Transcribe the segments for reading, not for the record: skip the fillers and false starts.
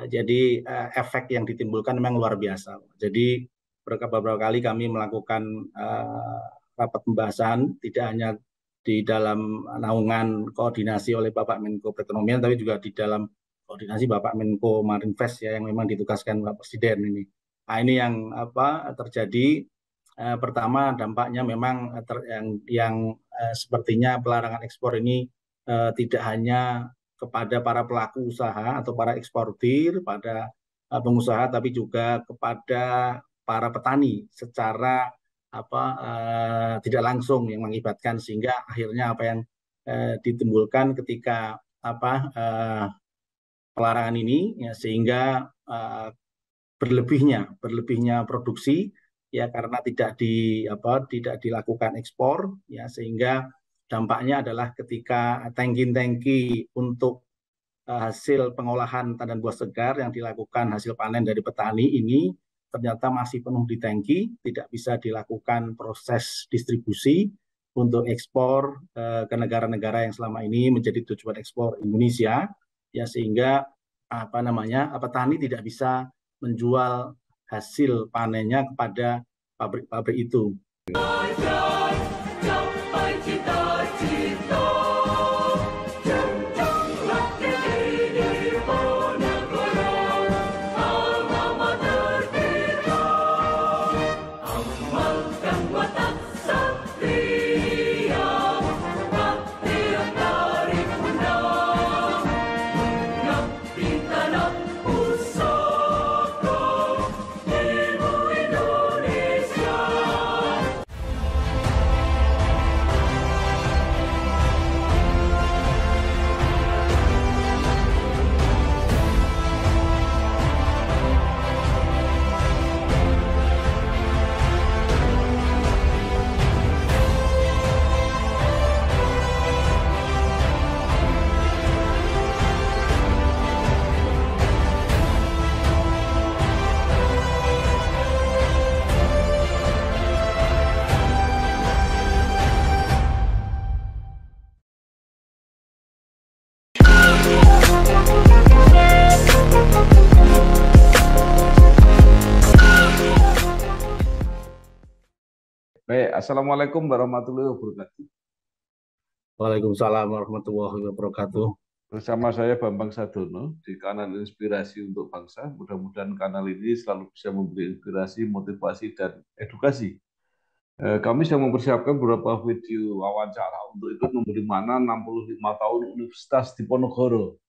Jadi efek yang ditimbulkan memang luar biasa. Jadi beberapa kali kami melakukan rapat pembahasan, tidak hanya di dalam naungan koordinasi oleh Bapak Menko Perekonomian, tapi juga di dalam koordinasi Bapak Menko Marinvest ya, yang memang ditugaskan Pak Presiden ini. Nah, ini yang terjadi. Pertama dampaknya memang yang sepertinya pelarangan ekspor ini tidak hanya kepada para pelaku usaha atau para eksportir, pada pengusaha, tapi juga kepada para petani secara tidak langsung, yang mengakibatkan sehingga akhirnya apa yang ditimbulkan ketika pelarangan ini ya, sehingga berlebihnya produksi ya, karena tidak dilakukan ekspor ya, sehingga dampaknya adalah ketika tangki-tangki untuk hasil pengolahan tandan buah segar yang dilakukan hasil panen dari petani ini ternyata masih penuh di tangki, tidak bisa dilakukan proses distribusi untuk ekspor ke negara-negara yang selama ini menjadi tujuan ekspor Indonesia ya, sehingga petani tidak bisa menjual hasil panennya kepada pabrik-pabrik itu. Baik, Assalamualaikum warahmatullahi wabarakatuh. Waalaikumsalam warahmatullahi wabarakatuh. Bersama saya Bambang Sadono di kanal Inspirasi untuk Bangsa. Mudah-mudahan kanal ini selalu bisa memberi inspirasi, motivasi, dan edukasi. Kami sedang mempersiapkan beberapa video wawancara untuk ikut memberi mana 65 tahun Universitas Diponegoro.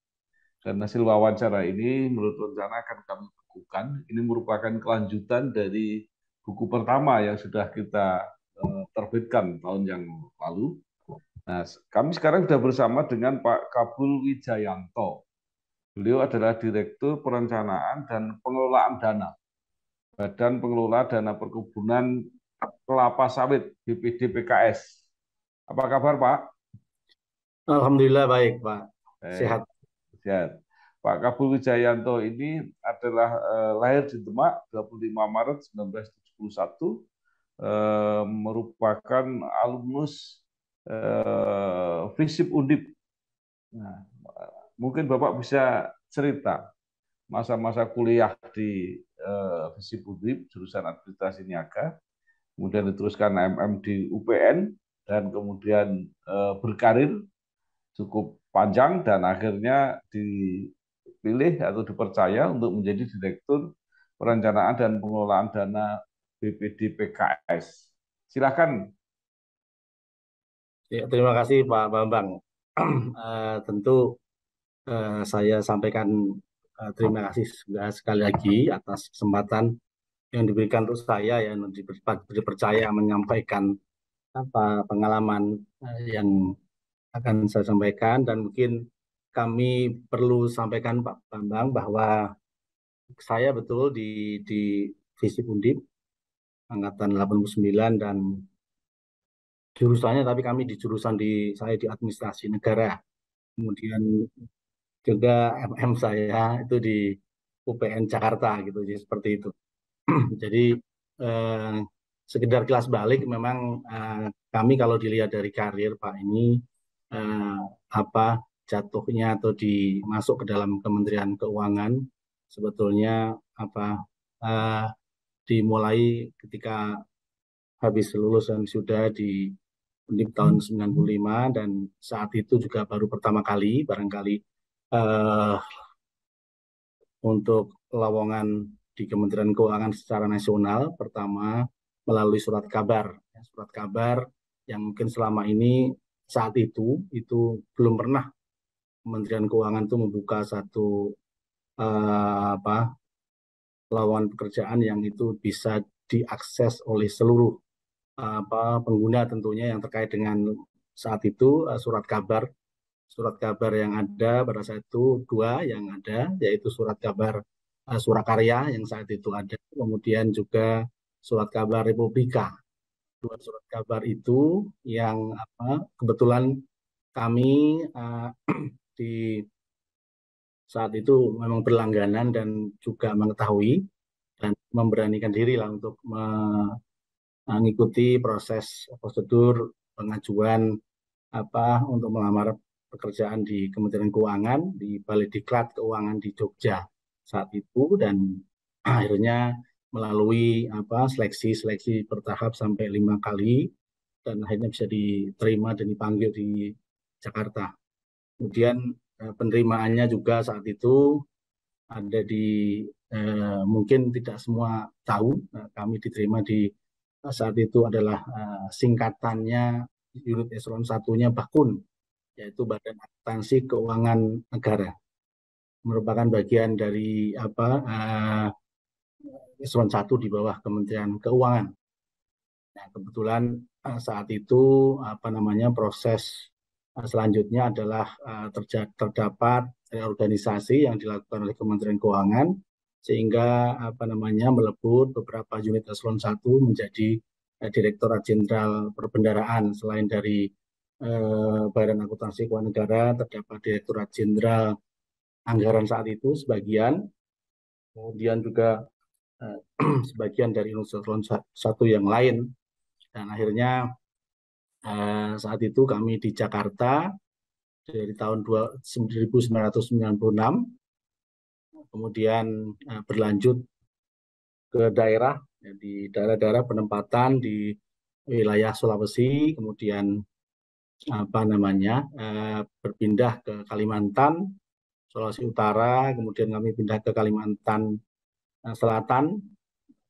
Dan hasil wawancara ini menurut rencana akan kami bukukan. Ini merupakan kelanjutan dari buku pertama yang sudah kita terbitkan tahun yang lalu. Nah, kami sekarang sudah bersama dengan Pak Kabul Wijayanto. Beliau adalah Direktur Perencanaan dan Pengelolaan Dana, Badan Pengelola Dana Perkebunan Kelapa Sawit, BPD PKS. Apa kabar, Pak? Alhamdulillah baik, Pak. Sehat. Sehat. Pak Kabul Wijayanto ini adalah lahir di Demak 25 Maret 1971, merupakan alumnus FISIP Undip. Nah, mungkin Bapak bisa cerita masa-masa kuliah di FISIP Undip, jurusan Administrasi Niaga, kemudian diteruskan MM di UPN, dan kemudian berkarir cukup panjang, dan akhirnya dipilih atau dipercaya untuk menjadi Direktur Perencanaan dan Pengelolaan Dana BPD PKS. Silakan. Ya, terima kasih Pak Bambang. Tentu saya sampaikan terima kasih sekali lagi atas kesempatan yang diberikan untuk saya, yang dipercaya menyampaikan pengalaman yang akan saya sampaikan. Dan mungkin kami perlu sampaikan Pak Bambang bahwa saya betul di FISIP Undip angkatan 89 dan jurusannya, tapi kami di jurusan saya di administrasi negara. Kemudian juga MM saya itu di UPN Jakarta gitu, jadi seperti itu. Jadi sekedar kelas balik, memang kami kalau dilihat dari karir Pak ini jatuhnya atau dimasuk ke dalam Kementerian Keuangan sebetulnya dimulai ketika habis lulus dan sudah di Undip tahun 95, dan saat itu juga baru pertama kali barangkali eh, untuk lowongan di Kementerian Keuangan secara nasional pertama melalui surat kabar. Surat kabar yang mungkin selama ini saat itu belum pernah Kementerian Keuangan itu membuka satu lowongan pekerjaan yang itu bisa diakses oleh seluruh pengguna tentunya yang terkait dengan saat itu surat kabar yang ada pada saat itu dua yang ada, yaitu surat kabar Surakarya yang saat itu ada, kemudian juga surat kabar Republika. Dua surat kabar itu yang kebetulan kami di saat itu memang berlangganan dan juga mengetahui dan memberanikan diri lah untuk mengikuti proses prosedur pengajuan untuk melamar pekerjaan di Kementerian Keuangan di Balediklat Keuangan di Jogja saat itu, dan akhirnya melalui seleksi bertahap sampai 5 kali dan akhirnya bisa diterima dan dipanggil di Jakarta. Kemudian penerimaannya juga saat itu ada di mungkin tidak semua tahu, kami diterima di saat itu adalah singkatannya unit eselon 1-nya Bakun, yaitu Badan Akuntansi Keuangan Negara, merupakan bagian dari eselon 1 di bawah Kementerian Keuangan. Nah, kebetulan saat itu proses selanjutnya adalah terdapat reorganisasi yang dilakukan oleh Kementerian Keuangan sehingga melebur beberapa unit eselon 1 menjadi Direktorat Jenderal Perbendaharaan. Selain dari Badan Akuntansi Keuangan Negara, terdapat Direktorat Jenderal Anggaran saat itu sebagian, kemudian juga sebagian dari unit eselon 1 yang lain, dan akhirnya saat itu kami di Jakarta dari tahun 1996, kemudian berlanjut ke daerah, di daerah-daerah penempatan di wilayah Sulawesi, kemudian berpindah ke Kalimantan, Sulawesi Utara, kemudian kami pindah ke Kalimantan Selatan,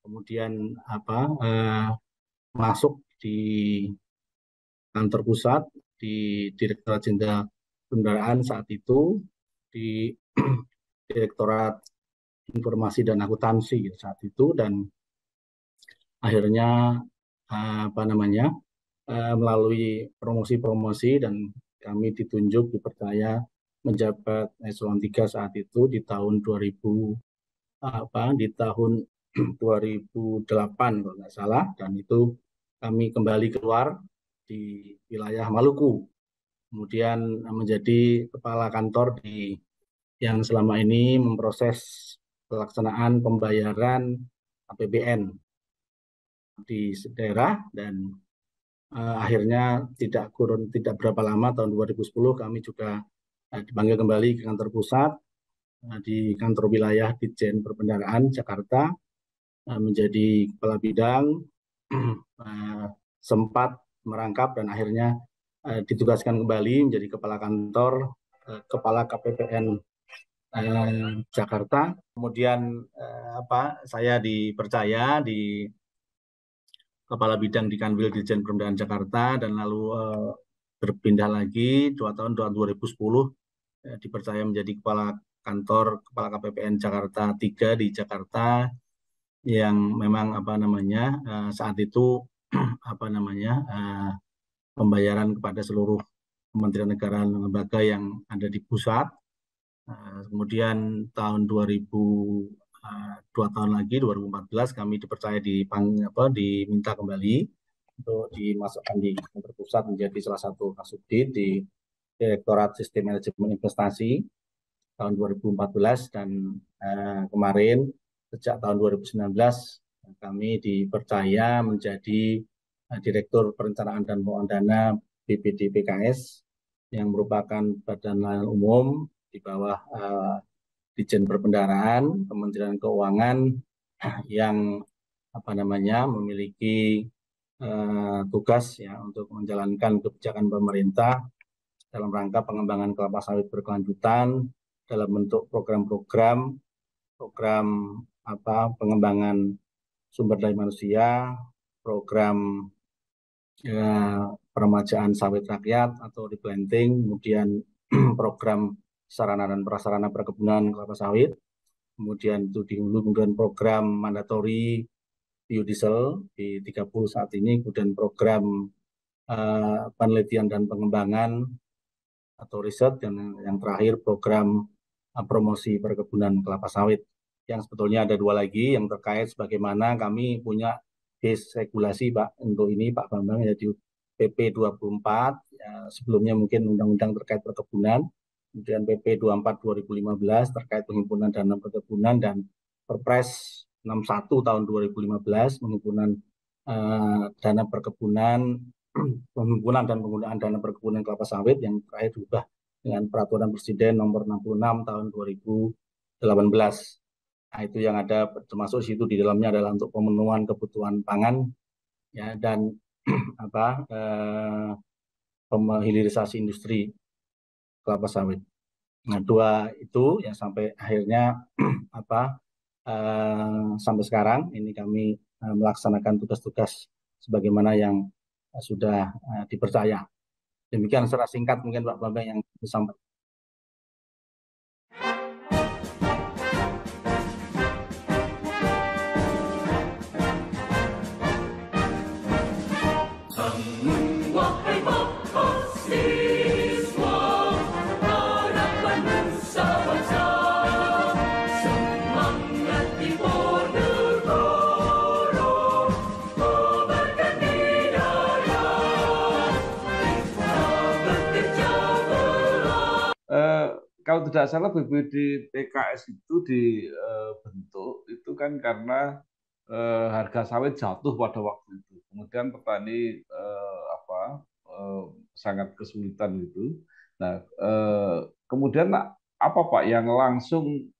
kemudian masuk di kantor pusat di Direktorat Jenderal Perbendaharaan saat itu, di Direktorat Informasi dan Akuntansi saat itu, dan akhirnya melalui promosi-promosi dan kami ditunjuk dipercaya menjabat eselon 3 saat itu di tahun 2008 kalau nggak salah, dan itu kami kembali keluar di wilayah Maluku, kemudian menjadi kepala kantor yang selama ini memproses pelaksanaan pembayaran APBN di daerah, dan akhirnya tidak berapa lama tahun 2010 kami juga dipanggil kembali ke kantor pusat di kantor wilayah Ditjen Perbendaharaan Jakarta menjadi kepala bidang, sempat merangkap dan akhirnya ditugaskan kembali menjadi kepala kantor kepala KPPN Jakarta. Kemudian saya dipercaya di kepala bidang di Kanwil Ditjen Perbendaharaan Jakarta, dan lalu berpindah lagi 2 tahun 2010 dipercaya menjadi kepala kantor kepala KPPN Jakarta 3 di Jakarta, yang memang saat itu pembayaran kepada seluruh kementerian negara dan lembaga yang ada di pusat. Kemudian tahun 2 tahun lagi 2014 kami dipercaya diminta kembali untuk dimasukkan di kantor pusat menjadi salah satu kasubdit di Direktorat Sistem Manajemen Investasi tahun 2014, dan kemarin sejak tahun 2019 kami dipercaya menjadi Direktur Perencanaan dan Pengelolaan Dana BPD PKS yang merupakan badan layanan umum di bawah Ditjen Perbendaharaan, Kementerian Keuangan yang memiliki tugas ya untuk menjalankan kebijakan pemerintah dalam rangka pengembangan kelapa sawit berkelanjutan dalam bentuk program pengembangan sumber daya manusia, program peremajaan sawit rakyat atau replanting, kemudian program sarana dan prasarana perkebunan kelapa sawit, kemudian itu di hulu, kemudian program mandatori biodiesel di 30 saat ini, kemudian program penelitian dan pengembangan atau riset, dan yang terakhir program promosi perkebunan kelapa sawit. Yang sebetulnya ada dua lagi yang terkait sebagaimana kami punya base regulasi Pak untuk ini Pak Bambang, yaitu PP 24, ya, sebelumnya mungkin undang-undang terkait perkebunan, kemudian PP 24 2015 terkait penghimpunan dana perkebunan, dan Perpres 61 tahun 2015 penghimpunan dana perkebunan, penghimpunan dan penggunaan dana perkebunan kelapa sawit yang terakhir diubah dengan Peraturan Presiden Nomor 66 tahun 2018. Nah, itu yang ada termasuk situ di dalamnya adalah untuk pemenuhan kebutuhan pangan ya, dan hilirisasi industri kelapa sawit. Nah, dua itu ya sampai akhirnya sampai sekarang ini kami melaksanakan tugas-tugas sebagaimana yang sudah dipercaya. Demikian secara singkat mungkin Pak Bambang yang disampaikan. Kalau tidak salah BPD PKS itu dibentuk itu kan karena harga sawit jatuh pada waktu itu. Kemudian petani sangat kesulitan gitu. Nah, kemudian apa Pak yang langsung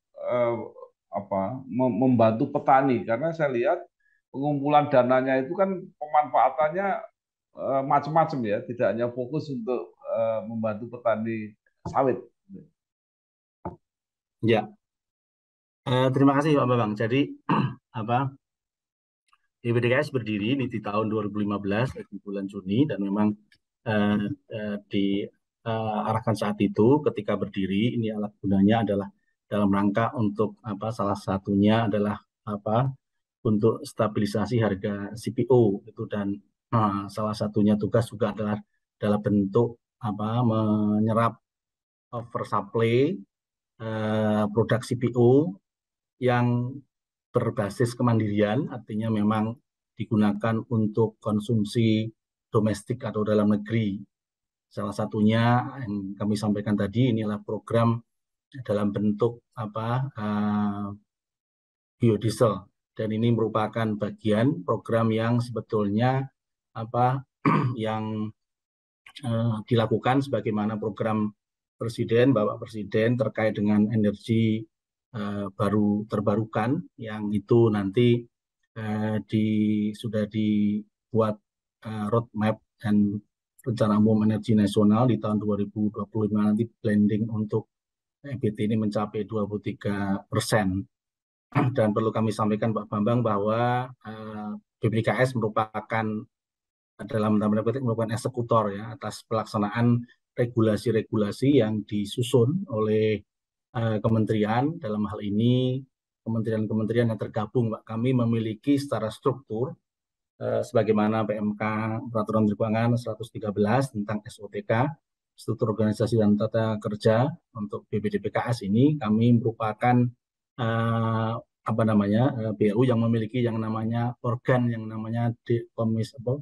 membantu petani? Karena saya lihat pengumpulan dananya itu kan pemanfaatannya macam-macam ya, tidak hanya fokus untuk membantu petani sawit. Ya, terima kasih Pak Bambang. Jadi BPDKS berdiri ini di tahun 2015 di bulan Juni, dan memang diarahkan saat itu ketika berdiri ini alat gunanya adalah dalam rangka untuk salah satunya adalah untuk stabilisasi harga CPO itu, dan salah satunya tugas juga adalah dalam bentuk menyerap oversupply produk CPO yang berbasis kemandirian, artinya memang digunakan untuk konsumsi domestik atau dalam negeri. Salah satunya yang kami sampaikan tadi inilah program dalam bentuk biodiesel, dan ini merupakan bagian program yang sebetulnya yang dilakukan sebagaimana program Presiden, Bapak Presiden terkait dengan energi baru terbarukan, yang itu nanti sudah dibuat roadmap dan rencana umum energi nasional di tahun 2025 nanti blending untuk EBT ini mencapai 23%. Dan perlu kami sampaikan Pak Bambang bahwa BPDKS merupakan dalam tanda petik merupakan eksekutor ya atas pelaksanaan regulasi-regulasi yang disusun oleh kementerian. Dalam hal ini kementerian-kementerian yang tergabung, Pak, kami memiliki secara struktur sebagaimana PMK Peraturan Menteri Keuangan 113 tentang SOTK, struktur organisasi dan tata kerja untuk BPDPKS ini. Kami merupakan BU yang memiliki yang namanya organ yang namanya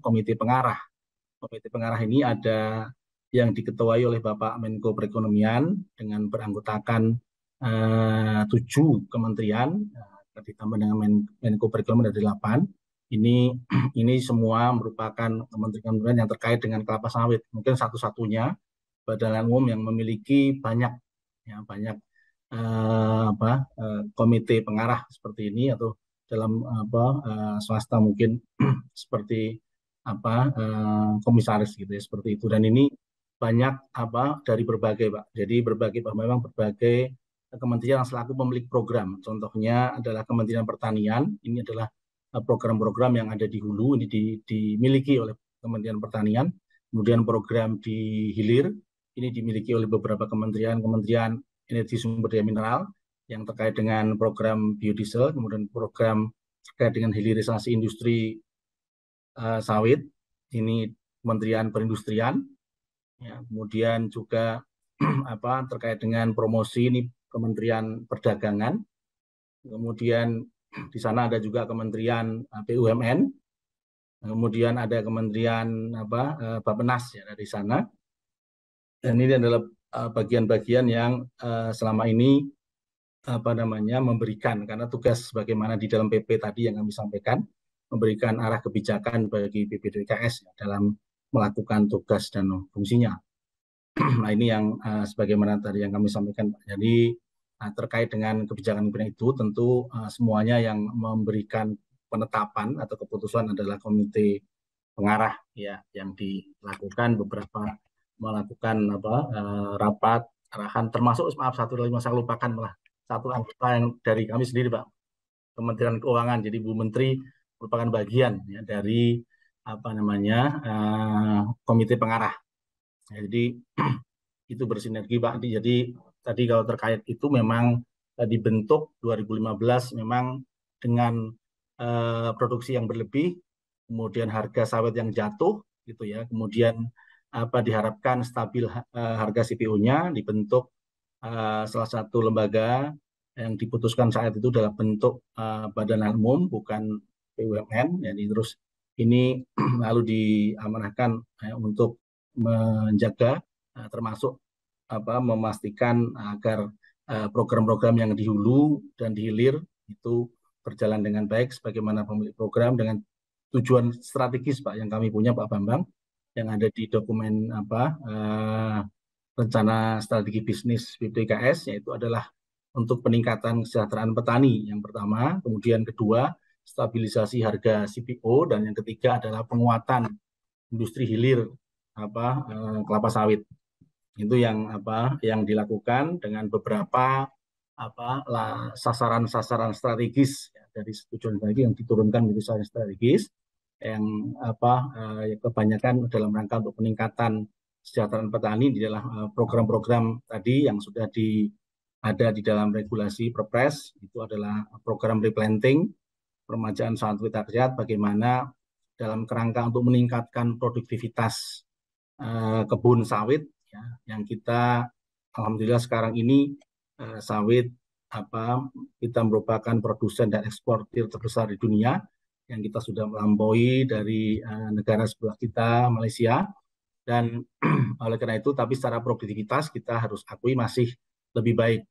komite pengarah. Komite pengarah ini ada yang diketuai oleh Bapak Menko Perekonomian dengan beranggotakan 7 kementerian, ditambah dengan Menko Perekonomian ada 8. Ini semua merupakan kementerian-kementerian yang terkait dengan kelapa sawit. Mungkin satu-satunya badan umum yang memiliki banyak komite pengarah seperti ini, atau dalam swasta mungkin seperti komisaris gitu ya, seperti itu. Dan ini banyak dari berbagai Pak. Jadi berbagai Pak, memang berbagai kementerian yang selaku pemilik program. Contohnya adalah Kementerian Pertanian. Ini adalah program-program yang ada di hulu, ini dimiliki oleh Kementerian Pertanian. Kemudian program di hilir ini dimiliki oleh beberapa kementerian energi sumber daya mineral yang terkait dengan program biodiesel, kemudian program terkait dengan hilirisasi industri sawit, ini Kementerian Perindustrian, ya, kemudian juga terkait dengan promosi, ini Kementerian Perdagangan, kemudian di sana ada juga Kementerian BUMN, kemudian ada Kementerian Bappenas ya dari sana, dan ini adalah bagian-bagian yang selama ini memberikan, karena tugas bagaimana di dalam PP tadi yang kami sampaikan, memberikan arah kebijakan bagi BPDKS ya, dalam melakukan tugas dan fungsinya. Nah ini yang sebagaimana tadi yang kami sampaikan. Jadi terkait dengan kebijakan itu tentu semuanya yang memberikan penetapan atau keputusan adalah komite pengarah ya, yang dilakukan beberapa melakukan rapat arahan, termasuk maaf satu lagi saya lupakan malah satu anggota yang dari kami sendiri Pak, Kementerian Keuangan. Jadi Bu Menteri merupakan bagian ya, dari komite pengarah. Jadi itu bersinergi Pak. Jadi tadi kalau terkait itu memang dibentuk 2015 memang dengan produksi yang berlebih, kemudian harga sawit yang jatuh gitu ya, kemudian diharapkan stabil harga CPO-nya, dibentuk salah satu lembaga yang diputuskan saat itu dalam bentuk badan umum bukan BUMN. Jadi terus ini lalu diamanahkan untuk menjaga termasuk memastikan agar program-program yang di hulu dan di hilir itu berjalan dengan baik sebagaimana pemilik program dengan tujuan strategis Pak yang kami punya Pak Bambang yang ada di dokumen rencana strategi bisnis BPDKS, yaitu adalah untuk peningkatan kesejahteraan petani yang pertama, kemudian kedua stabilisasi harga CPO, dan yang ketiga adalah penguatan industri hilir kelapa sawit. Itu yang dilakukan dengan beberapa sasaran-sasaran strategis ya, dari tujuan strategi yang diturunkan menjadi sasaran strategis yang kebanyakan dalam rangka untuk peningkatan kesejahteraan petani di dalam program-program tadi yang sudah ada di dalam regulasi Perpres. Itu adalah program replanting, peremajaan sawit rakyat, bagaimana dalam kerangka untuk meningkatkan produktivitas kebun sawit ya, yang kita alhamdulillah sekarang ini sawit kita merupakan produsen dan eksportir terbesar di dunia, yang kita sudah melampaui dari negara sebelah kita Malaysia, dan oleh karena itu tapi secara produktivitas kita harus akui masih lebih baik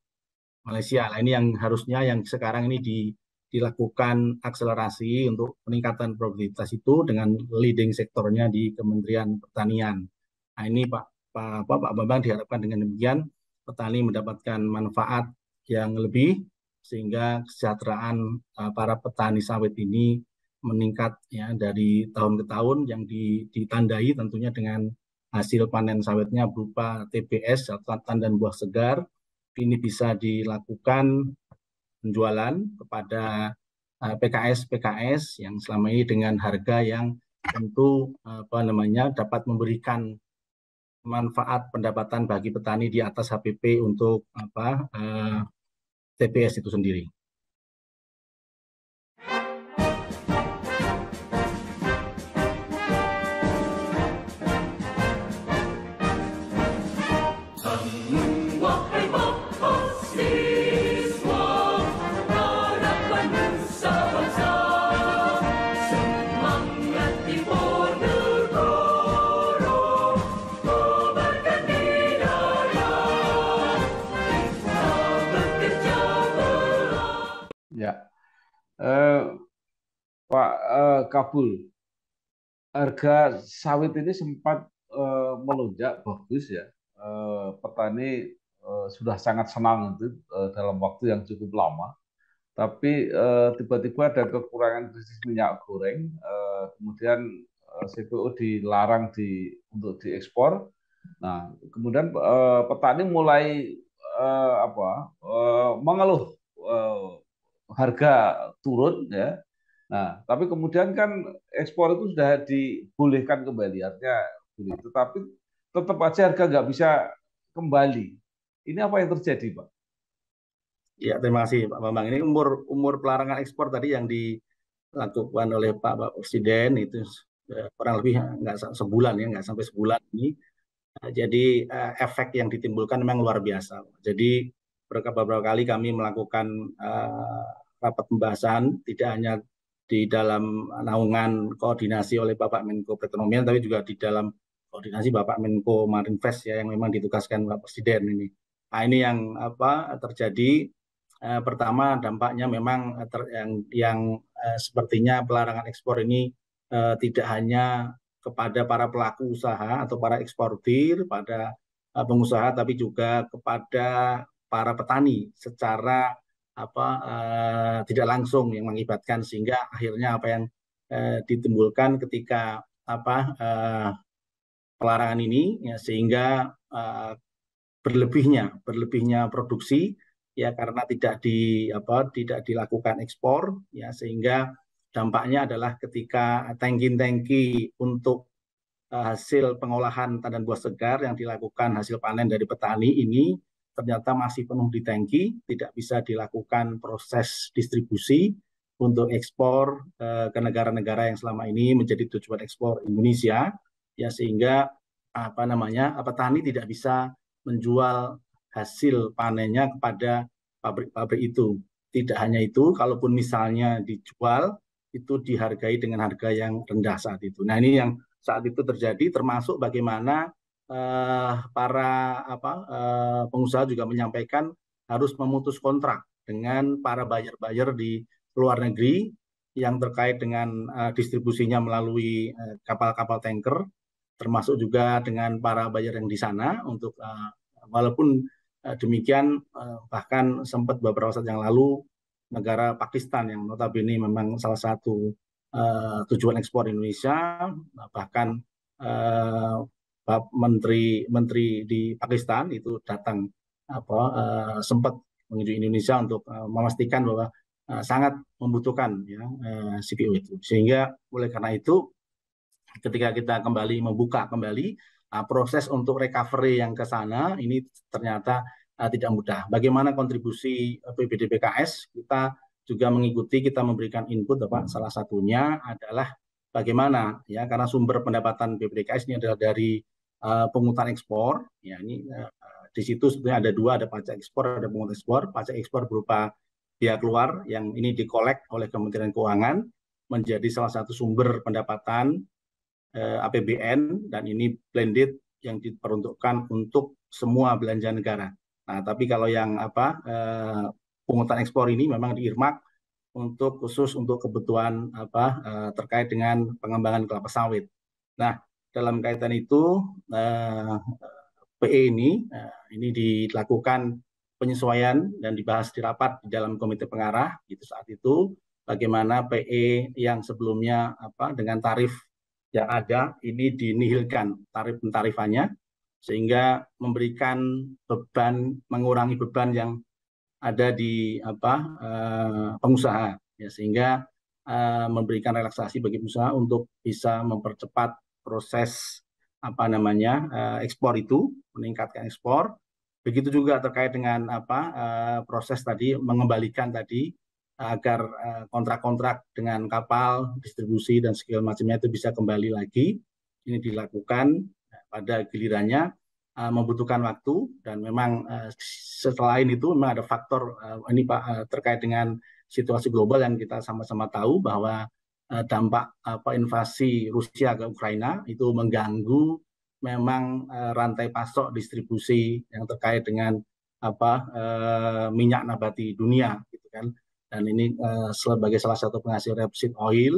Malaysia. Nah, ini yang harusnya yang sekarang ini dilakukan akselerasi untuk peningkatan produktivitas itu dengan leading sektornya di Kementerian Pertanian. Nah, ini Pak Bambang diharapkan dengan demikian petani mendapatkan manfaat yang lebih sehingga kesejahteraan para petani sawit ini meningkat ya dari tahun ke tahun, yang ditandai tentunya dengan hasil panen sawitnya berupa TBS atau tandan buah segar. Ini bisa dilakukan penjualan kepada PKS yang selama ini dengan harga yang tentu dapat memberikan manfaat pendapatan bagi petani di atas HPP untuk TBS itu sendiri. Ya, Pak Kabul, harga sawit ini sempat melonjak bagus ya. Petani sudah sangat senang itu dalam waktu yang cukup lama. Tapi tiba-tiba ada kekurangan krisis minyak goreng, kemudian CPO dilarang untuk diekspor. Nah, kemudian petani mulai mengeluh harga turun ya. Nah, tapi kemudian kan ekspor itu sudah dibolehkan kembali, artinya boleh. Tetapi tetap aja harga nggak bisa kembali. Ini apa yang terjadi, Pak? Ya, terima kasih Pak Bambang. Ini umur pelarangan ekspor tadi yang dilakukan oleh Pak Presiden itu kurang lebih nggak sebulan ya, nggak sampai sebulan ini. Jadi efek yang ditimbulkan memang luar biasa. Jadi beberapa kali kami melakukan rapat pembahasan, tidak hanya di dalam naungan koordinasi oleh Bapak Menko Perekonomian, tapi juga di dalam koordinasi Bapak Menko Marinvest ya yang memang ditugaskan Pak Presiden ini. Nah, ini yang terjadi. Pertama dampaknya memang yang sepertinya pelarangan ekspor ini tidak hanya kepada para pelaku usaha atau para eksportir, pada pengusaha, tapi juga kepada para petani secara tidak langsung yang mengakibatkan, sehingga akhirnya apa yang ditimbulkan ketika pelarangan ini ya, sehingga berlebihnya produksi ya karena tidak dilakukan ekspor ya, sehingga dampaknya adalah ketika tangki-tangki untuk hasil pengolahan tandan buah segar yang dilakukan hasil panen dari petani ini ternyata masih penuh di tangki, tidak bisa dilakukan proses distribusi untuk ekspor ke negara-negara yang selama ini menjadi tujuan ekspor Indonesia ya, sehingga petani tidak bisa menjual hasil panennya kepada pabrik-pabrik itu. Tidak hanya itu, kalaupun misalnya dijual itu dihargai dengan harga yang rendah saat itu. Nah, ini yang saat itu terjadi, termasuk bagaimana para pengusaha juga menyampaikan harus memutus kontrak dengan para buyer-buyer di luar negeri yang terkait dengan distribusinya melalui kapal-kapal tanker, termasuk juga dengan para buyer yang di sana untuk walaupun demikian bahkan sempat beberapa saat yang lalu negara Pakistan yang notabene memang salah satu tujuan ekspor Indonesia, bahkan menteri di Pakistan itu datang sempat menuju Indonesia untuk memastikan bahwa sangat membutuhkan ya, CPO itu. Sehingga oleh karena itu ketika kita kembali membuka kembali proses untuk recovery yang ke sana ini ternyata tidak mudah. Bagaimana kontribusi PBDPKS? Kita juga mengikuti, kita memberikan input salah satunya adalah bagaimana ya, karena sumber pendapatan PBDPKS ini adalah dari pungutan ekspor ya, ini di situ sebenarnya ada dua, ada pajak ekspor, ada pungutan ekspor. Pajak ekspor berupa biaya keluar yang ini dikolek oleh Kementerian Keuangan menjadi salah satu sumber pendapatan APBN, dan ini blended yang diperuntukkan untuk semua belanja negara. Nah, tapi kalau yang pungutan ekspor ini memang diirmak untuk khusus untuk kebutuhan terkait dengan pengembangan kelapa sawit. Nah, dalam kaitan itu PE ini dilakukan penyesuaian dan dibahas di rapat di dalam komite pengarah itu saat itu, bagaimana PE yang sebelumnya dengan tarif yang ada ini dinihilkan tarif pentarifannya, sehingga memberikan beban, mengurangi beban yang ada di pengusaha ya, sehingga memberikan relaksasi bagi pengusaha untuk bisa mempercepat proses ekspor itu, meningkatkan ekspor. Begitu juga terkait dengan proses tadi mengembalikan tadi agar kontrak-kontrak dengan kapal, distribusi dan segala macamnya itu bisa kembali lagi. Ini dilakukan pada gilirannya, membutuhkan waktu, dan memang selain itu memang ada faktor ini Pak terkait dengan situasi global yang kita sama-sama tahu bahwa dampak invasi Rusia ke Ukraina itu mengganggu memang rantai pasok distribusi yang terkait dengan minyak nabati dunia gitu kan. Dan ini sebagai salah satu penghasil rapeseed oil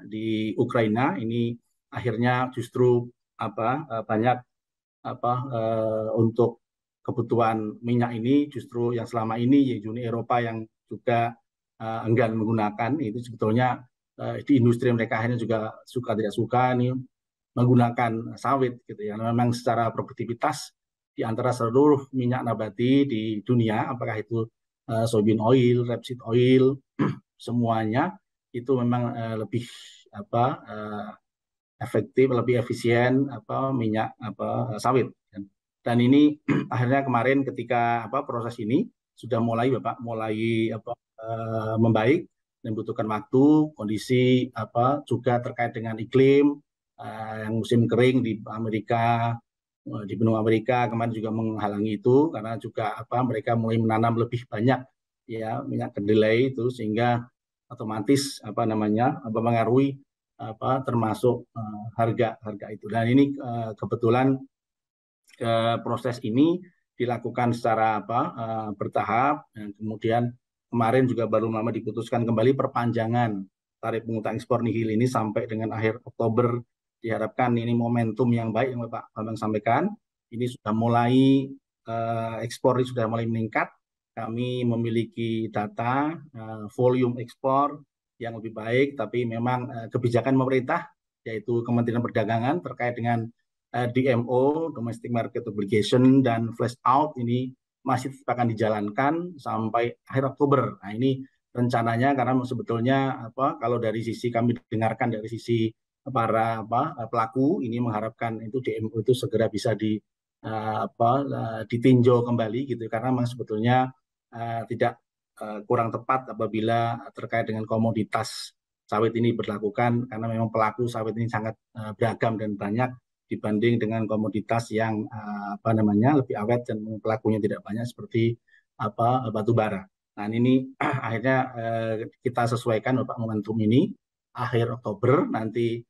di Ukraina ini akhirnya justru banyak untuk kebutuhan minyak ini justru yang selama ini ya Uni Eropa yang juga enggan menggunakan itu sebetulnya di industri mereka akhirnya juga suka tidak suka ini menggunakan sawit gitu ya. Memang secara produktivitas di antara seluruh minyak nabati di dunia, apakah itu soybean oil, rapeseed oil, semuanya itu memang lebih efektif, lebih efisien minyak sawit. Dan ini akhirnya kemarin ketika proses ini sudah mulai membaik dan membutuhkan waktu, kondisi juga terkait dengan iklim yang musim kering di Amerika, di benua Amerika kemarin juga menghalangi itu karena juga mereka mulai menanam lebih banyak ya minyak kedelai itu sehingga otomatis mempengaruhi termasuk harga itu. Dan ini kebetulan proses ini dilakukan secara bertahap dan kemudian kemarin juga baru lama diputuskan kembali perpanjangan tarif pungutan ekspor nihil ini sampai dengan akhir Oktober. Diharapkan ini momentum yang baik yang Pak Bambang sampaikan. Ini sudah mulai ekspor ini sudah mulai meningkat. Kami memiliki data volume ekspor yang lebih baik, tapi memang kebijakan pemerintah yaitu Kementerian Perdagangan terkait dengan DMO (Domestic Market Obligation) dan flash out ini masih akan dijalankan sampai akhir Oktober. Nah ini rencananya karena sebetulnya kalau dari sisi kami dengarkan dari sisi para pelaku ini mengharapkan itu DMO itu segera bisa ditinjau kembali gitu karena memang sebetulnya tidak kurang tepat apabila terkait dengan komoditas sawit ini berlakukan karena memang pelaku sawit ini sangat beragam dan banyak dibanding dengan komoditas yang lebih awet dan pelakunya tidak banyak seperti batu bara. Nah ini akhirnya kita sesuaikan Pak momentum ini akhir Oktober nanti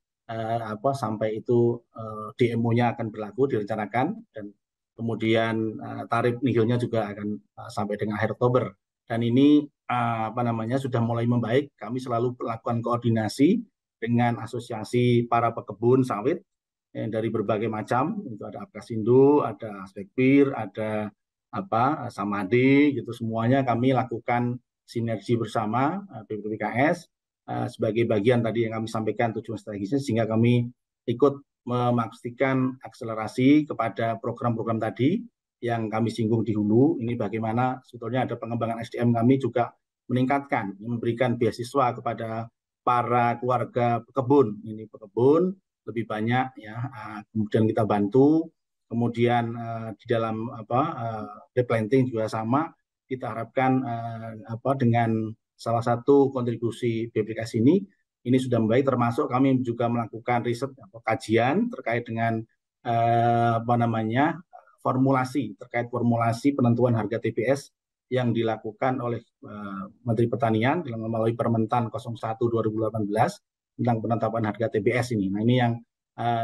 sampai itu DMO-nya akan berlaku direncanakan dan kemudian tarif nihilnya juga akan sampai dengan akhir Oktober. Dan ini sudah mulai membaik. Kami selalu melakukan koordinasi dengan asosiasi para pekebun sawit dari berbagai macam. Itu ada Apkasindo, ada Aspekpir, ada Samade, gitu semuanya kami lakukan sinergi bersama BPPKS sebagai bagian tadi yang kami sampaikan tujuan strategisnya sehingga kami ikut memastikan akselerasi kepada program-program tadi yang kami singgung di hulu. Ini bagaimana sebetulnya ada pengembangan SDM kami juga meningkatkan, memberikan beasiswa kepada para keluarga pekebun. Ini pekebun lebih banyak ya. Kemudian kita bantu. Kemudian di dalam replanting juga sama. Kita harapkan dengan salah satu kontribusi BPKS ini sudah membaik, termasuk kami juga melakukan riset atau kajian terkait dengan formulasi terkait formulasi penentuan harga TBS yang dilakukan oleh Menteri Pertanian melalui Permentan 01 2018 tentang penetapan harga TBS ini. Nah ini yang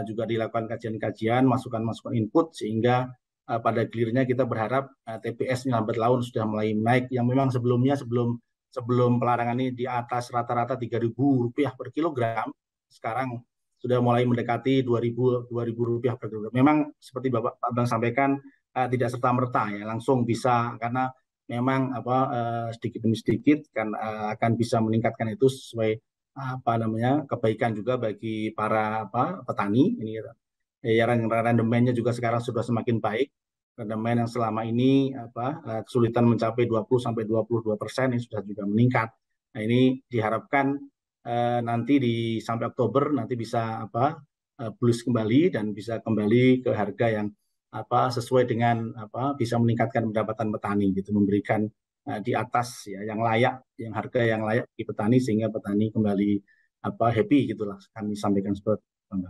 juga dilakukan kajian-kajian, masukan-masukan input sehingga pada gilirnya kita berharap TBS ini lambat laun sudah mulai naik yang memang sebelumnya sebelum pelarangan ini di atas rata-rata Rp3.000 per kilogram, sekarang sudah mulai mendekati Rp2.000 per kilogram. Memang seperti Bapak Bambang sampaikan tidak serta-merta ya langsung bisa karena memang sedikit demi sedikit kan akan bisa meningkatkan itu sesuai kebaikan juga bagi para petani ini ya rendemennya juga sekarang sudah semakin baik. Rendemen yang selama ini kesulitan mencapai 20-22% ini sudah juga meningkat. Nah ini diharapkan nanti sampai Oktober nanti bisa bullish kembali dan bisa kembali ke harga yang sesuai dengan bisa meningkatkan pendapatan petani gitu, memberikan di atas ya yang layak, yang harga yang layak bagi petani sehingga petani kembali happy gitulah kami sampaikan seperti itu.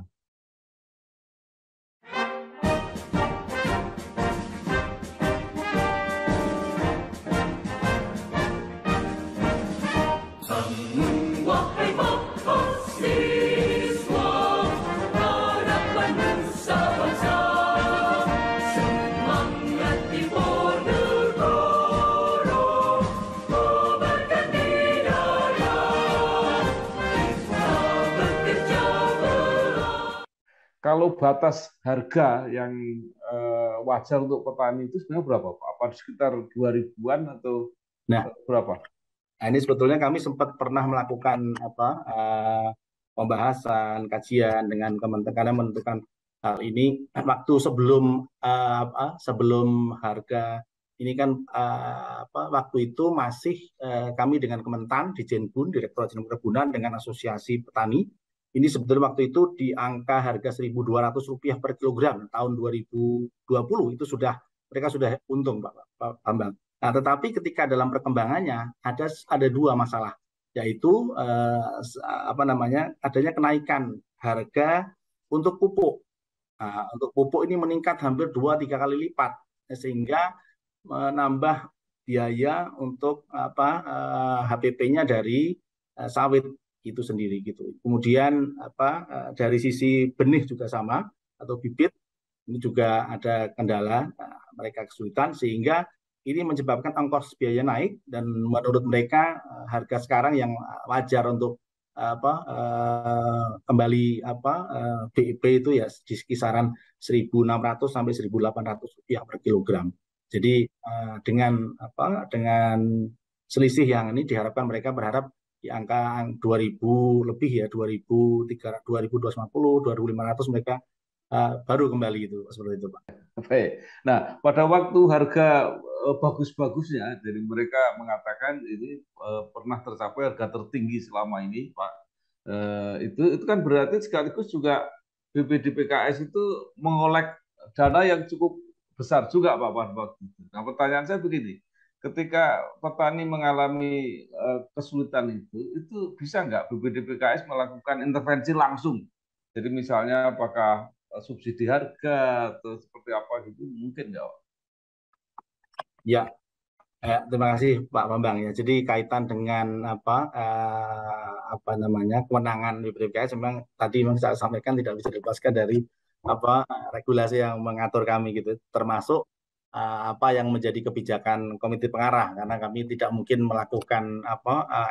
Kalau batas harga yang wajar untuk petani itu sebenarnya berapa Pak? Apa sekitar 2.000-an atau Nah, berapa? ini sebetulnya kami sempat pernah melakukan pembahasan, kajian dengan Kementerian karena menentukan hal ini waktu sebelum sebelum harga ini kan waktu itu masih kami dengan Kementan di Jenbun, Direktorat Jenderal Perkebunan dengan Asosiasi Petani. Ini sebetulnya waktu itu di angka harga Rp1.200 per kilogram tahun 2020 itu mereka sudah untung Pak Bambang. Nah, tetapi ketika dalam perkembangannya ada dua masalah, yaitu adanya kenaikan harga untuk pupuk. Nah, untuk pupuk ini meningkat hampir 2-3 kali lipat, sehingga menambah biaya untuk HPP-nya dari sawit itu sendiri gitu. Kemudian dari sisi benih juga sama atau bibit ini juga ada kendala, mereka kesulitan sehingga ini menyebabkan ongkos biaya naik dan menurut mereka harga sekarang yang wajar untuk kembali BIP itu ya di kisaran 1.600 sampai 1.800 rupiah per kilogram. Jadi dengan selisih yang ini diharapkan mereka berharap di angka 2.000 lebih ya 2.300, 2.250, 2.500 mereka baru kembali itu seperti itu Pak. Baik. Nah, pada waktu harga bagus-bagusnya, jadi mereka mengatakan ini pernah tercapai harga tertinggi selama ini, Pak. Itu kan berarti sekaligus juga BPDPKS itu mengolek dana yang cukup besar juga, Pak, pada waktu itu. Nah, pertanyaan saya begini, ketika petani mengalami kesulitan itu bisa nggak BPDPKS melakukan intervensi langsung? Jadi misalnya apakah subsidi harga atau seperti apa gitu mungkin nggak? Ya, terima kasih Pak Bambang ya. Jadi kaitan dengan kewenangan BPDPKS memang tadi memang saya sampaikan tidak bisa dilepaskan dari regulasi yang mengatur kami gitu, termasuk apa yang menjadi kebijakan komite pengarah karena kami tidak mungkin melakukan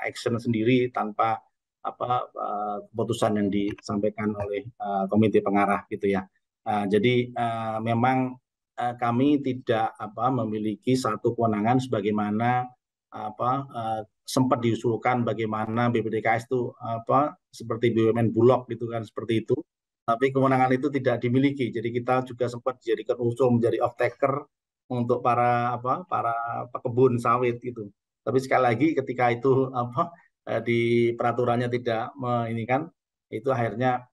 action sendiri tanpa keputusan yang disampaikan oleh komite pengarah gitu ya. Jadi memang kami tidak memiliki satu kewenangan sebagaimana sempat diusulkan bagaimana BPDKS itu seperti BUMN Bulog gitu kan seperti itu. Tapi kewenangan itu tidak dimiliki. Jadi kita juga sempat dijadikan usul menjadi off taker untuk para pekebun sawit gitu. Tapi sekali lagi ketika itu di peraturannya tidak ini kan itu akhirnya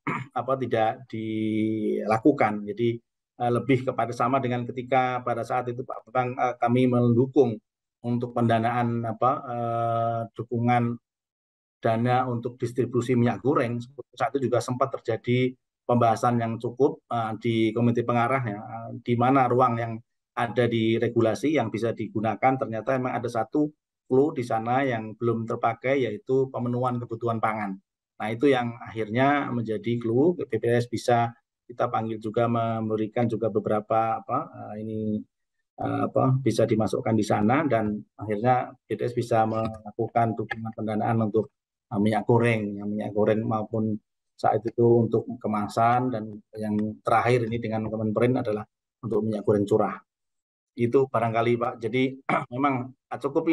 tidak dilakukan. Jadi lebih kepada sama dengan ketika pada saat itu Pak Bambang kami mendukung untuk pendanaan dukungan dana untuk distribusi minyak goreng. Saat itu juga sempat terjadi pembahasan yang cukup di komite pengarah ya, di mana ruang yang ada di regulasi yang bisa digunakan ternyata memang ada satu clue di sana yang belum terpakai yaitu pemenuhan kebutuhan pangan. Nah itu yang akhirnya menjadi clue BPS bisa kita panggil juga memberikan juga beberapa bisa dimasukkan di sana dan akhirnya BPS bisa melakukan dukungan pendanaan untuk minyak goreng maupun saat itu untuk kemasan dan yang terakhir ini dengan Kemenperin adalah untuk minyak goreng curah. Itu barangkali Pak. Jadi memang cukup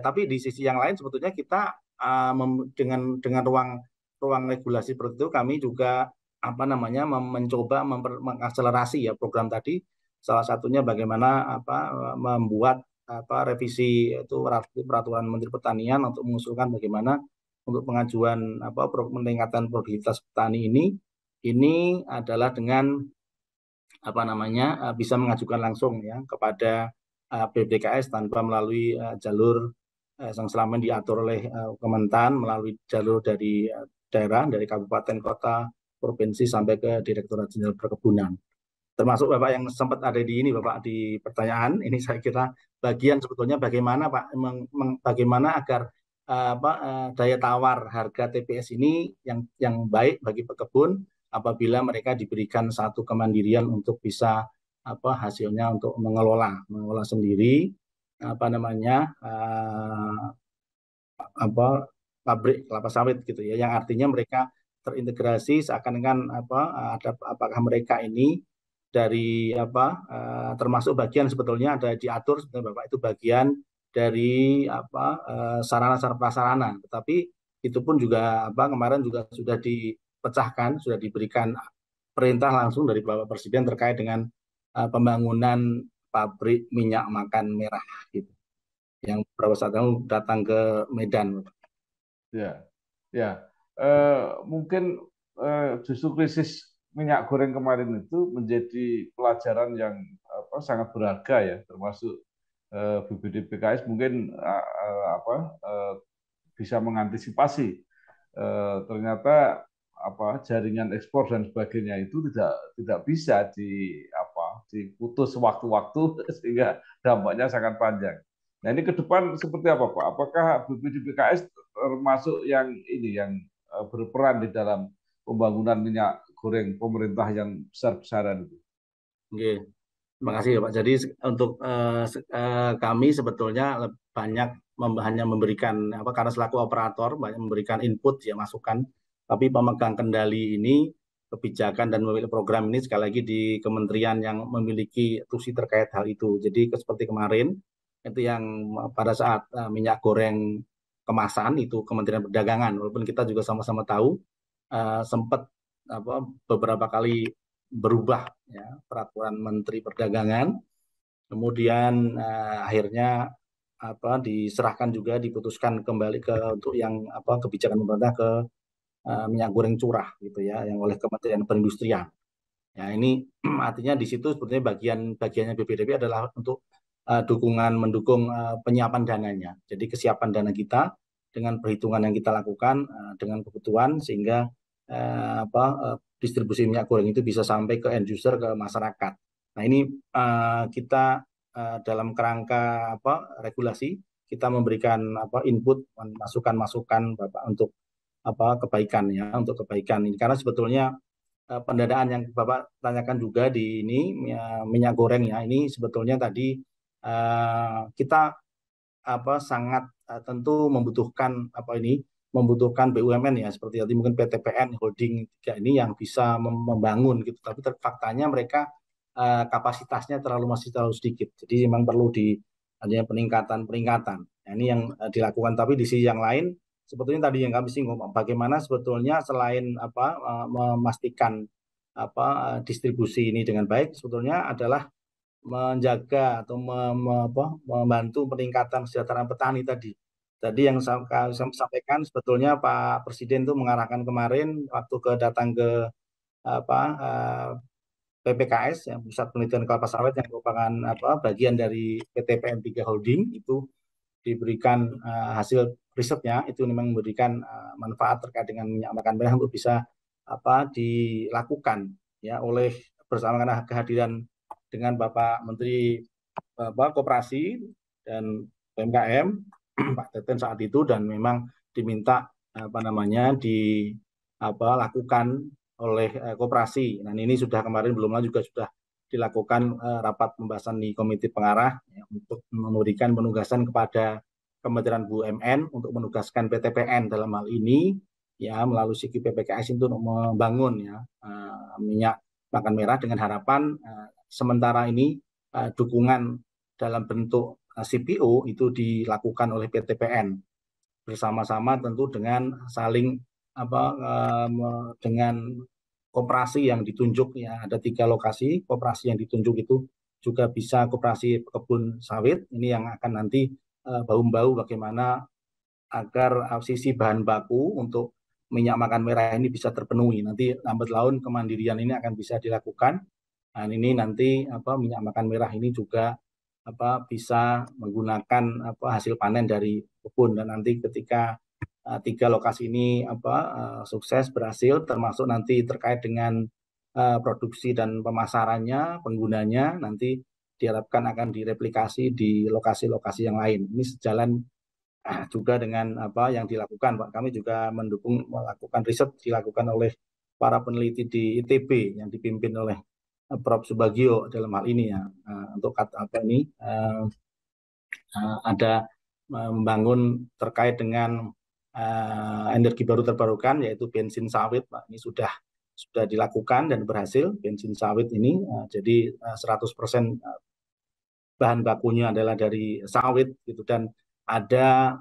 tapi di sisi yang lain sebetulnya kita dengan ruang regulasi seperti itu kami juga mencoba mengakselerasi ya program tadi salah satunya bagaimana membuat revisi itu peraturan Menteri Pertanian untuk mengusulkan bagaimana untuk pengajuan peningkatan produktivitas petani ini adalah dengan bisa mengajukan langsung ya kepada BPDKS tanpa melalui jalur yang selama ini diatur oleh Kementan melalui jalur dari daerah dari kabupaten kota provinsi sampai ke Direktorat Jenderal Perkebunan. Termasuk Bapak yang sempat ada di ini Bapak di pertanyaan ini saya kira bagian sebetulnya bagaimana Pak bagaimana agar daya tawar harga TPS ini yang baik bagi pekebun apabila mereka diberikan satu kemandirian untuk bisa hasilnya untuk mengelola sendiri pabrik kelapa sawit gitu ya yang artinya mereka terintegrasi seakan-akan apakah mereka ini dari termasuk bagian sebetulnya ada diatur sebetulnya Bapak itu bagian dari sarana prasarana, tetapi itu pun juga kemarin juga sudah dipecahkan, sudah diberikan perintah langsung dari Bapak Presiden terkait dengan pembangunan pabrik minyak makan merah gitu, yang beberapa saat lalu datang ke Medan. Ya, ya. Mungkin justru krisis minyak goreng kemarin itu menjadi pelajaran yang sangat berharga ya, termasuk BPD PKS mungkin bisa mengantisipasi ternyata jaringan ekspor dan sebagainya itu tidak bisa diputus sewaktu-waktu sehingga dampaknya sangat panjang. Nah ini ke depan seperti apa Pak? Apakah BPD PKS termasuk yang berperan di dalam pembangunan minyak goreng pemerintah yang besar-besaran itu? Oke, terima kasih ya Pak. Jadi untuk kami sebetulnya banyak hanya memberikan karena selaku operator banyak memberikan input ya masukan, tapi pemegang kendali ini kebijakan dan memiliki program ini sekali lagi di kementerian yang memiliki tusi terkait hal itu. Jadi seperti kemarin itu yang pada saat minyak goreng kemasan itu Kementerian Perdagangan, walaupun kita juga sama-sama tahu sempat beberapa kali berubah ya peraturan Menteri Perdagangan, kemudian akhirnya diserahkan juga diputuskan kembali ke untuk yang kebijakan pemerintah ke minyak goreng curah gitu ya yang oleh Kementerian Perindustrian. Ya ini artinya di situ sebetulnya bagiannya BPDB adalah untuk mendukung penyiapan dananya. Jadi kesiapan dana kita dengan perhitungan yang kita lakukan dengan kebutuhan sehingga distribusi minyak goreng itu bisa sampai ke end user ke masyarakat. Nah ini kita dalam kerangka regulasi kita memberikan input masukan-masukan Bapak untuk kebaikan ya untuk kebaikan ini karena sebetulnya pendanaan yang Bapak tanyakan juga di ini minyak goreng ya ini sebetulnya tadi kita sangat tentu membutuhkan BUMN ya seperti tadi mungkin PTPN Holding 3 ini yang bisa membangun gitu tapi faktanya mereka kapasitasnya masih terlalu sedikit jadi memang perlu adanya peningkatan. Nah, ini yang dilakukan tapi di sisi yang lain sebetulnya tadi yang kami singgung bagaimana sebetulnya selain memastikan distribusi ini dengan baik sebetulnya adalah menjaga atau membantu peningkatan kesejahteraan petani tadi. Tadi yang saya sampaikan sebetulnya Pak Presiden itu mengarahkan kemarin waktu datang ke PPKS yang Pusat Penelitian Kelapa Sawit yang merupakan bagian dari PT PM3 Holding itu diberikan hasil risetnya itu memang memberikan manfaat terkait dengan minyak makan merah untuk bisa dilakukan ya oleh bersama karena kehadiran dengan Bapak Menteri Koperasi dan UMKM Pak Teten saat itu dan memang diminta dilakukan oleh koperasi. Nah ini sudah kemarin belum lama juga sudah dilakukan rapat pembahasan di komite pengarah ya, untuk memberikan penugasan kepada Kementerian BUMN untuk menugaskan PTPN dalam hal ini ya melalui sigi PPKS untuk membangun ya minyak makan merah dengan harapan sementara ini dukungan dalam bentuk CPO itu dilakukan oleh PTPN bersama-sama tentu dengan saling dengan koperasi yang ditunjuk ya ada 3 lokasi koperasi yang ditunjuk itu juga bisa koperasi kebun sawit ini yang akan nanti bahu-bahu bagaimana agar sisi bahan baku untuk minyak makan merah ini bisa terpenuhi nanti lambat laun kemandirian ini akan bisa dilakukan. Nah, ini nanti minyak makan merah ini juga bisa menggunakan hasil panen dari kebun dan nanti ketika 3 lokasi ini sukses berhasil termasuk nanti terkait dengan produksi dan pemasarannya penggunanya nanti diharapkan akan direplikasi di lokasi-lokasi yang lain. Ini sejalan juga dengan apa yang dilakukan Pak. Kami juga mendukung melakukan riset dilakukan oleh para peneliti di ITB yang dipimpin oleh Prof. Subagio dalam hal ini ya untuk apa ini ada membangun terkait dengan energi baru terbarukan yaitu bensin sawit Pak. Ini sudah sudah dilakukan dan berhasil bensin sawit ini. Jadi 100% bahan bakunya adalah dari sawit gitu, dan ada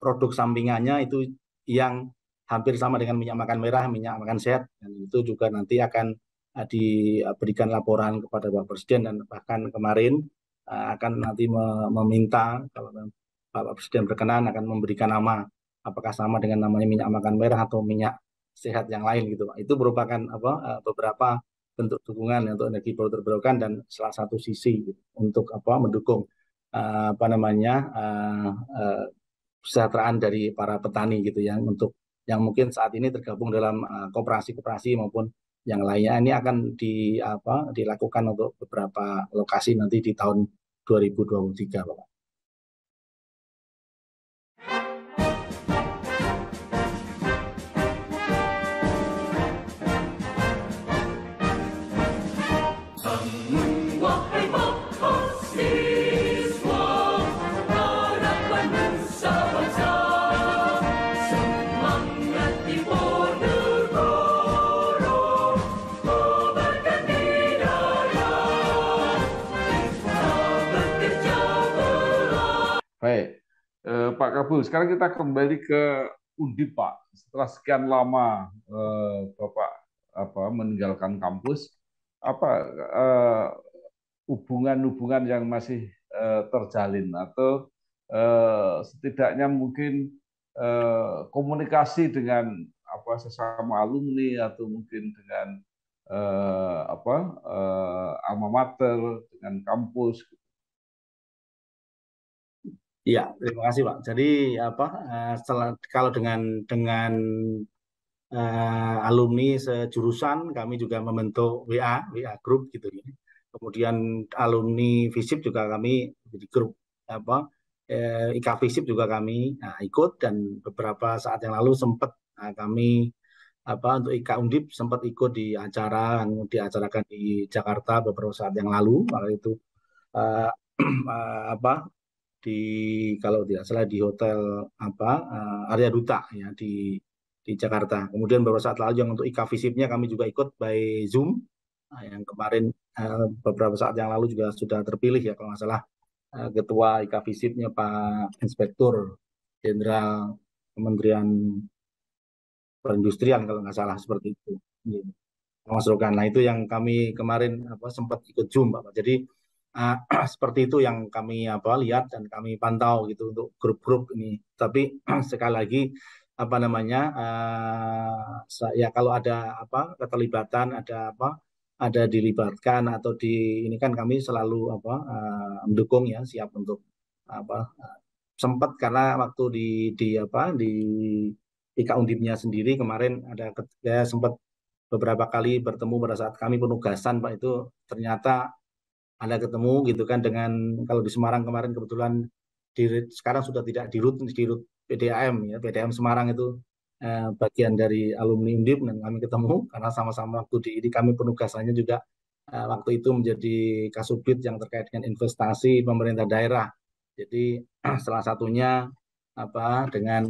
produk sampingannya itu yang hampir sama dengan minyak makan merah, minyak makan sehat, dan itu juga nanti akan diberikan laporan kepada Bapak Presiden, dan bahkan kemarin akan nanti meminta kalau Bapak Presiden berkenan akan memberikan nama, apakah sama dengan namanya minyak makan merah atau minyak sehat yang lain gitu Pak. Itu merupakan beberapa bentuk dukungan untuk energi baru terbarukan, dan salah satu sisi gitu, untuk mendukung kesejahteraan dari para petani gitu ya, untuk yang mungkin saat ini tergabung dalam koperasi-koperasi maupun yang lainnya. Ini akan dilakukan untuk beberapa lokasi nanti di tahun 2023, Bapak. Baik, Pak Kabul, sekarang kita kembali ke Undip, Pak. Setelah sekian lama Bapak meninggalkan kampus, hubungan-hubungan yang masih terjalin, atau setidaknya mungkin komunikasi dengan sesama alumni, atau mungkin dengan alma mater, dengan kampus. Iya, terima kasih Pak. Jadi kalau dengan alumni sejurusan, kami juga membentuk WA group gitu ya. Kemudian alumni FISIP juga kami di grup IK FISIP juga kami ikut, dan beberapa saat yang lalu sempat kami untuk IK Undip sempat ikut di acara yang diacarakan di Jakarta beberapa saat yang lalu. Waktu itu uh, di kalau tidak salah di hotel Arya Duta ya di Jakarta. Kemudian beberapa saat lalu yang untuk IK Visipnya kami juga ikut by Zoom. Yang kemarin beberapa saat yang lalu juga sudah terpilih ya kalau nggak salah Ketua IK Visipnya Pak Inspektur Jenderal Kementerian Perindustrian kalau nggak salah seperti itu. Mas Rokan. Nah itu yang kami kemarin sempat ikut Zoom, Pak. Jadi seperti itu yang kami lihat dan kami pantau gitu untuk grup-grup ini. Tapi sekali lagi ya kalau ada keterlibatan, ada dilibatkan atau ini kan kami selalu mendukung ya, siap untuk sempat karena waktu di IK Undipnya sendiri kemarin ya sempat beberapa kali bertemu pada saat kami penugasan Pak, itu ternyata ada ketemu gitu kan dengan, kalau di Semarang kemarin kebetulan sekarang sudah tidak di RUT PDAM ya, PDAM Semarang itu bagian dari alumni Undip, dan kami ketemu karena sama-sama waktu di kami penugasannya juga waktu itu menjadi Kasubdit yang terkait dengan investasi pemerintah daerah. Jadi salah satunya dengan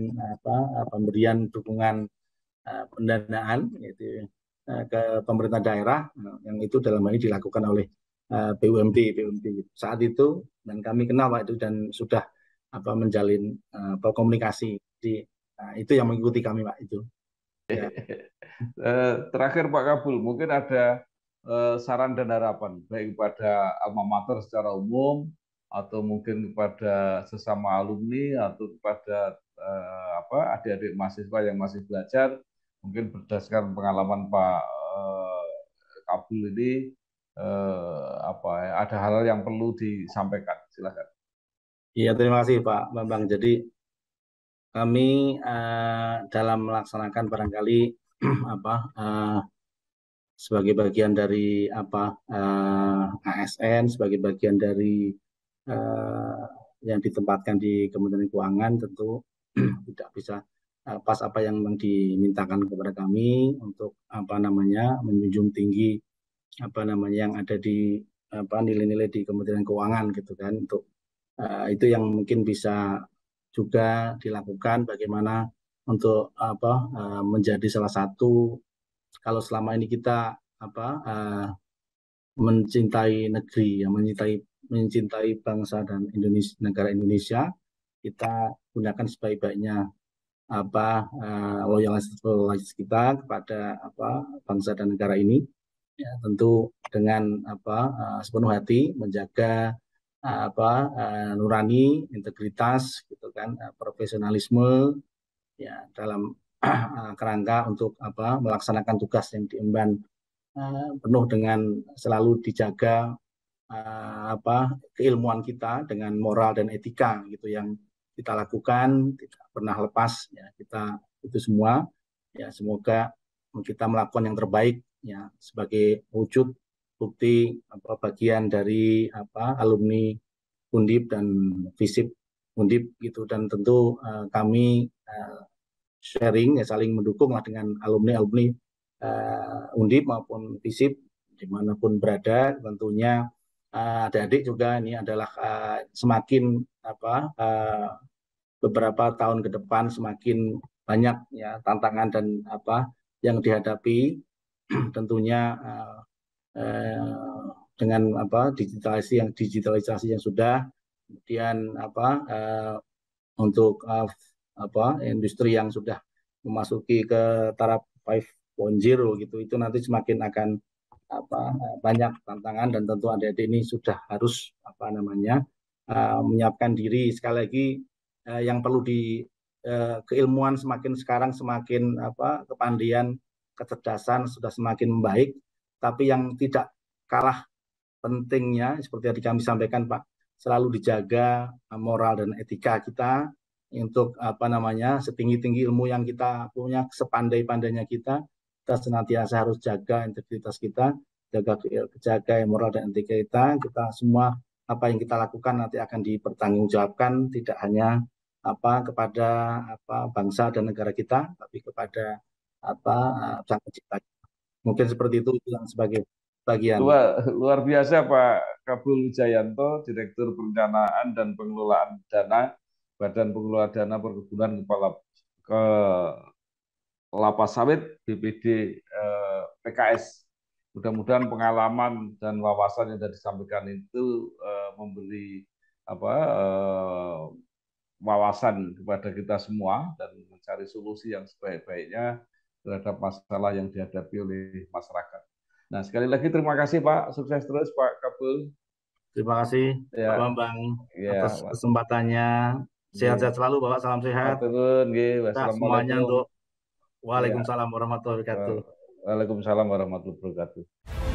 pemberian dukungan pendanaan yaitu ke pemerintah daerah, yang itu dalam hal ini dilakukan oleh BUMD saat itu, dan kami kenal Pak itu dan sudah menjalin komunikasi. Jadi itu yang mengikuti kami Pak itu. Ya. Terakhir Pak Kabul, mungkin ada saran dan harapan baik kepada alma mater secara umum, atau mungkin kepada sesama alumni, atau kepada adik-adik mahasiswa yang masih belajar, mungkin berdasarkan pengalaman Pak Kabul ini, ada hal yang perlu disampaikan. Silakan. Iya, terima kasih Pak Bambang. Jadi kami dalam melaksanakan barangkali sebagai bagian dari ASN, sebagai bagian dari yang ditempatkan di Kementerian Keuangan, tentu tidak bisa pas apa yang dimintakan kepada kami untuk menjunjung tinggi yang ada di nilai-nilai di Kementerian Keuangan gitu kan. Untuk itu yang mungkin bisa juga dilakukan, bagaimana untuk menjadi salah satu Kalau selama ini kita mencintai negeri, mencintai bangsa dan Indonesia, negara Indonesia, kita gunakan sebaik-baiknya loyalitas kita kepada bangsa dan negara ini, ya tentu dengan sepenuh hati menjaga nurani, integritas, gitu kan, profesionalisme, ya dalam kerangka untuk melaksanakan tugas yang diemban, penuh dengan selalu dijaga keilmuan kita dengan moral dan etika gitu yang kita lakukan, tidak pernah lepas, ya kita itu semua, ya semoga kita melakukan yang terbaik, ya sebagai wujud bukti bagian dari alumni Undip dan Visip Undip gitu. Dan tentu kami sharing, ya saling mendukung lah dengan alumni Undip maupun Visip dimanapun berada. Tentunya adik-adik juga ini adalah semakin beberapa tahun ke depan semakin banyak, ya tantangan dan yang dihadapi. Tentunya dengan digitalisasi yang sudah, kemudian untuk industri yang sudah memasuki ke taraf 5.0 gitu, itu nanti semakin akan banyak tantangan. Dan tentu adik-adik ini sudah harus menyiapkan diri. Sekali lagi, yang perlu keilmuan semakin sekarang semakin kepandian, kecerdasan sudah semakin membaik, tapi yang tidak kalah pentingnya seperti yang kami sampaikan Pak, selalu dijaga moral dan etika kita untuk setinggi-tinggi ilmu yang kita punya, sepandai-pandainya kita senantiasa harus jaga integritas kita, jaga moral dan etika kita semua. Apa yang kita lakukan nanti akan dipertanggungjawabkan, tidak hanya kepada bangsa dan negara kita, tapi kepada sang pencipta. Mungkin seperti itu yang sebagai bagian. Luar biasa Pak Kabul Wijayanto, Direktur Perencanaan dan Pengelolaan Dana, Badan Pengelola Dana Perkebunan Kepala Kelapa Sawit BPD PKS. Mudah-mudahan pengalaman dan wawasan yang sudah disampaikan itu memberi wawasan kepada kita semua dan mencari solusi yang sebaik-baiknya terhadap masalah yang dihadapi oleh masyarakat. Nah, sekali lagi terima kasih Pak, sukses terus Pak Kabul. Terima kasih Pak Bambang atas kesempatannya. Sehat-sehat selalu Bapak, salam sehat. Kita semuanya untuk Waalaikumsalam warahmatullahi wabarakatuh. Waalaikumsalam warahmatullahi wabarakatuh.